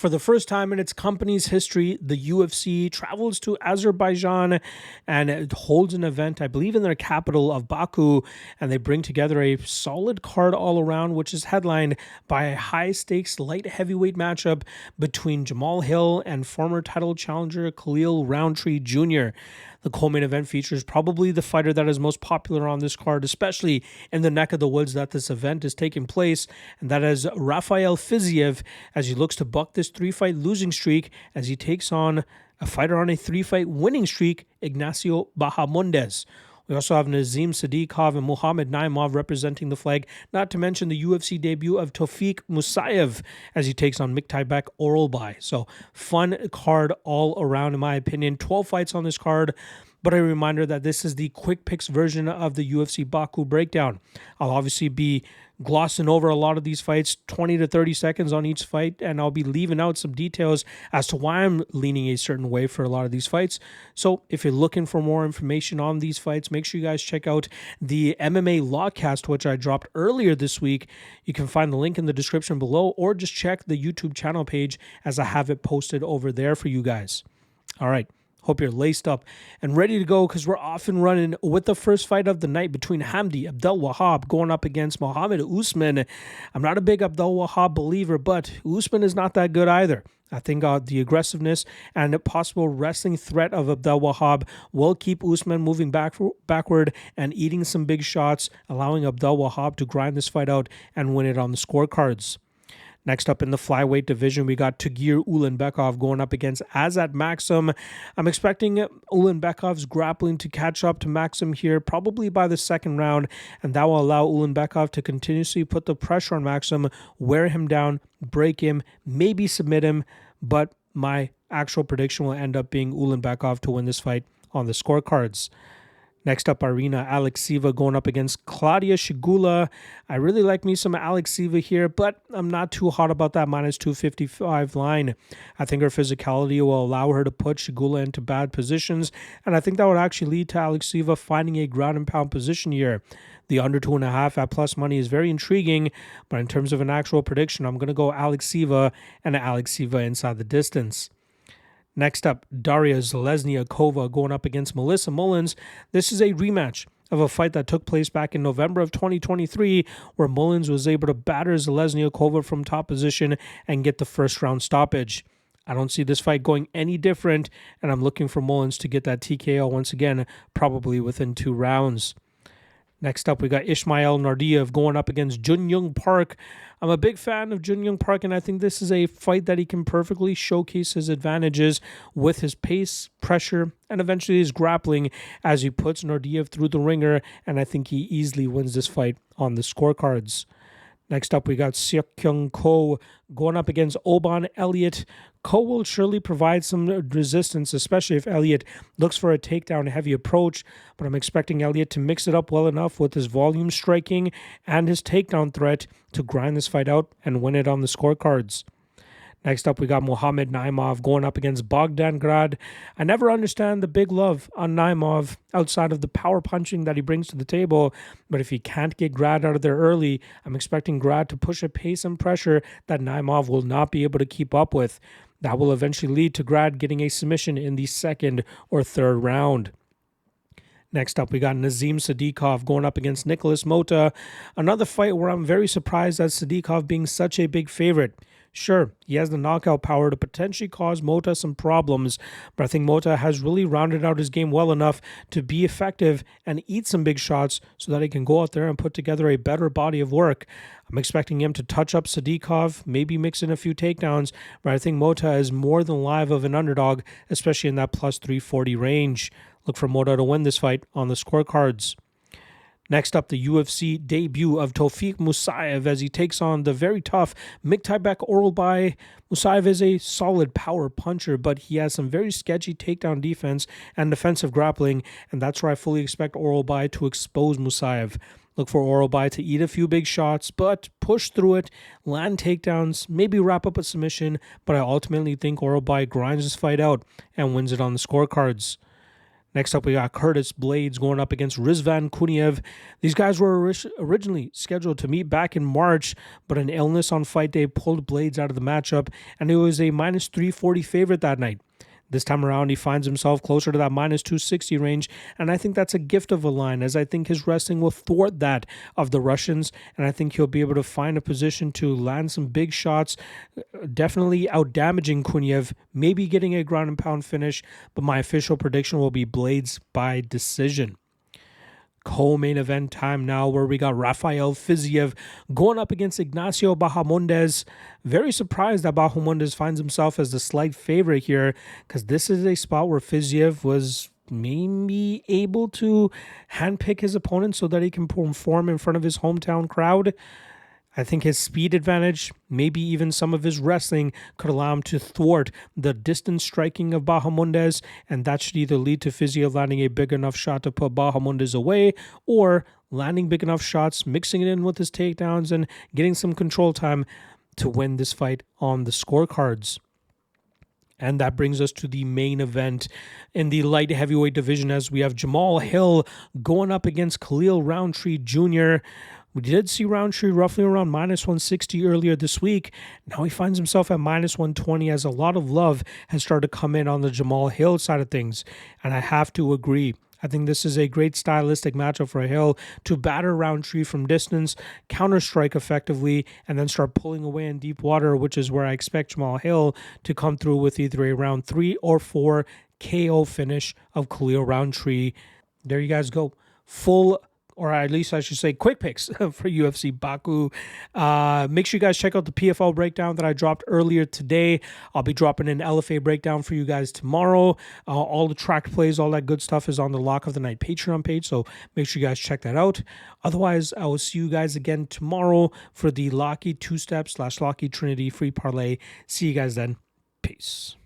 For the first time in its company's history, the UFC travels to Azerbaijan and it holds an event, I believe, in their capital of Baku, and they bring together a solid card all around, which is headlined by a high-stakes light heavyweight matchup between Jamal Hill and former title challenger Khalil Rountree Jr. The co-main event features probably the fighter that is most popular on this card, especially in the neck of the woods that this event is taking place, and that is Rafael Fiziev, as he looks to buck this 3-fight losing streak as he takes on a fighter on a 3-fight winning streak, Ignacio Bahamondes. We also have Nazim Sadykhov and Muhammad Naimov representing the flag, not to mention the UFC debut of Tofik Musayev as he takes on Miktaibek Orolbai. So fun card all around, in my opinion. 12 fights on this card, but a reminder that this is the quick picks version of the UFC Baku breakdown. I'll obviously be glossing over a lot of these fights, 20 to 30 seconds on each fight, and I'll be leaving out some details as to why I'm leaning a certain way for a lot of these fights. So if you're looking for more information on these fights, make sure you guys check out the MMA Lawcast, which I dropped earlier this week. You can find the link in the description below, or just check the YouTube channel page as I have it posted over there for you guys. All right. Hope you're laced up and ready to go, because we're off and running with the first fight of the night between Hamdi Abdelwahab going up against Mohammed Usman. I'm not a big Abdelwahab believer, but Usman is not that good either. I think the aggressiveness and the possible wrestling threat of Abdelwahab will keep Usman moving backward and eating some big shots, allowing Abdelwahab to grind this fight out and win it on the scorecards. Next up in the flyweight division, we got Tagir Ulanbekov going up against Azat Maksum. I'm expecting Ulanbekov's grappling to catch up to Maksum here, probably by the second round, and that will allow Ulanbekov to continuously put the pressure on Maksum, wear him down, break him, maybe submit him, but my actual prediction will end up being Ulanbekov to win this fight on the scorecards. Next up, Irina Alekseeva going up against Claudia Sygula. I really like me some Alekseeva here, but I'm not too hot about that minus 255 line. I think her physicality will allow her to put Sygula into bad positions, and I think that would actually lead to Alekseeva finding a ground and pound position here. The under 2.5 at plus money is very intriguing, but in terms of an actual prediction, I'm going to go Alekseeva and Alekseeva inside the distance. Next up, Daria Zheleznyakova going up against Melissa Mullins. This is a rematch of a fight that took place back in November of 2023, where Mullins was able to batter Zheleznyakova from top position and get the first round stoppage. I don't see this fight going any different, and I'm looking for Mullins to get that TKO once again, probably within 2 rounds. Next up, we got Ismail Naurdiev going up against Junyoung Park. I'm a big fan of Junyoung Park, and I think this is a fight that he can perfectly showcase his advantages with his pace, pressure, and eventually his grappling as he puts Naurdiev through the ringer, and I think he easily wins this fight on the scorecards. Next up, we got Seokkyung Ko going up against Oban Elliott. Ko will surely provide some resistance, especially if Elliott looks for a takedown-heavy approach, but I'm expecting Elliott to mix it up well enough with his volume striking and his takedown threat to grind this fight out and win it on the scorecards. Next up, we got Muhammad Naimov going up against Bogdan Grad. I never understand the big love on Naimov outside of the power punching that he brings to the table, but if he can't get Grad out of there early, I'm expecting Grad to push a pace and pressure that Naimov will not be able to keep up with. That will eventually lead to Grad getting a submission in the second or third round. Next up, we got Nazim Sadykhov going up against Nicholas Motta. Another fight where I'm very surprised at Sadykhov being such a big favorite. Sure, he has the knockout power to potentially cause Motta some problems, but I think Motta has really rounded out his game well enough to be effective and eat some big shots so that he can go out there and put together a better body of work. I'm expecting him to touch up Sadykhov, maybe mix in a few takedowns, but I think Motta is more than live of an underdog, especially in that plus 340 range. Look for Motta to win this fight on the scorecards. Next up, the UFC debut of Tofik Musayev as he takes on the very tough Miktaibek Orolbai. Musayev is a solid power puncher, but he has some very sketchy takedown defense and defensive grappling, and that's where I fully expect Orolbai to expose Musayev. Look for Orolbai to eat a few big shots, but push through it, land takedowns, maybe wrap up a submission, but I ultimately think Orolbai grinds this fight out and wins it on the scorecards. Next up, we got Curtis Blaydes going up against Rizvan Kuniev. These guys were originally scheduled to meet back in March, but an illness on fight day pulled Blaydes out of the matchup, and it was a minus 340 favorite that night. This time around, he finds himself closer to that minus 260 range, and I think that's a gift of a line, as I think his wrestling will thwart that of the Russians, and I think he'll be able to find a position to land some big shots, definitely out-damaging Kuniev, maybe getting a ground and pound finish, but my official prediction will be Blaydes by decision. Co-main event time now, where we got Rafael Fiziev going up against Ignacio Bahamondes. Very surprised that Bahamondes finds himself as the slight favorite here, because this is a spot where Fiziev was maybe able to handpick his opponent so that he can perform in front of his hometown crowd. I think his speed advantage, maybe even some of his wrestling, could allow him to thwart the distance striking of Bahamondes, and that should either lead to Fiziev landing a big enough shot to put Bahamondes away, or landing big enough shots, mixing it in with his takedowns, and getting some control time to win this fight on the scorecards. And that brings us to the main event in the light heavyweight division, as we have Jamal Hill going up against Khalil Rountree Jr. We did see Rountree roughly around minus 160 earlier this week. Now he finds himself at minus 120, as a lot of love has started to come in on the Jamal Hill side of things. And I have to agree. I think this is a great stylistic matchup for Hill to batter Rountree from distance, counter-strike effectively, and then start pulling away in deep water, which is where I expect Jamal Hill to come through with either a round 3 or 4 KO finish of Khalil Rountree. There you guys go. Full, or at least I should say quick picks for UFC Baku. Make sure you guys check out the PFL breakdown that I dropped earlier today. I'll be dropping an LFA breakdown for you guys tomorrow. All the track plays, all that good stuff is on the Lock of the Night Patreon page, so make sure you guys check that out. Otherwise, I will see you guys again tomorrow for the Locky 2-step / Locky Trinity free parlay. See you guys then. Peace.